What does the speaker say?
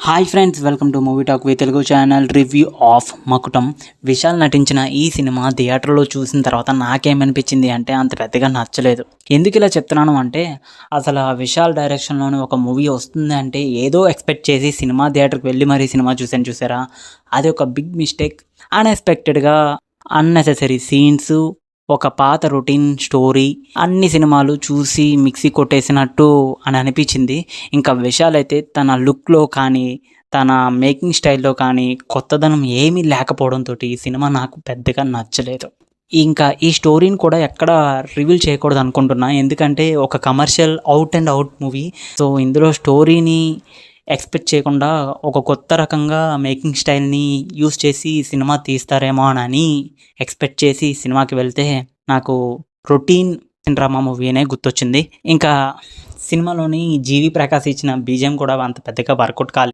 Hi friends, welcome to movie talk V Telugu channel. Review of Makutam. Vishal నటించిన ఈ cinema థియేటర్లో చూసిన తర్వాత నాకేమనిపించింది అంటే అంత పెద్దగా నచ్చలేదు. ఎందుకు ఇలా చెప్తున్నాను అంటే, అసలు ఆ విశాల్ డైరెక్షన్లోని ఒక మూవీ వస్తుంది అంటే ఏదో ఎక్స్పెక్ట్ చేసి సినిమా థియేటర్కి వెళ్ళి మరీ సినిమా చూసారా, అది ఒక బిగ్ మిస్టేక్. అన్ఎక్స్పెక్టెడ్గా అన్నెసెసరీ సీన్స్, ఒక పాత రొటీన్ స్టోరీ, అన్ని సినిమాలు చూసి మిక్సీ కొట్టేసినట్టు అని అనిపించింది. ఇంకా విశాల్ అయితే తన లుక్లో కానీ, తన మేకింగ్ స్టైల్లో కానీ కొత్తదనం ఏమీ లేకపోవడంతో ఈ సినిమా నాకు పెద్దగా నచ్చలేదు. ఇంకా ఈ స్టోరీని కూడా ఎక్కడ రివీల్ చేయకూడదు అనుకుంటున్నా, ఎందుకంటే ఒక commercial out and out movie. So ఇందులో స్టోరీని ఎక్స్పెక్ట్ చేయకుండా ఒక కొత్త రకంగా మేకింగ్ స్టైల్ని యూస్ చేసి సినిమా తీస్తారేమో అని ఎక్స్పెక్ట్ చేసి సినిమాకి వెళ్తే నాకు రొటీన్ డ్రామా మూవీనే గుర్తొచ్చింది. ఇంకా సినిమాలోని జీవి ప్రకాష్ ఇచ్చిన బీజిఎం కూడా అంత పెద్దగా వర్కౌట్ కాలేదు.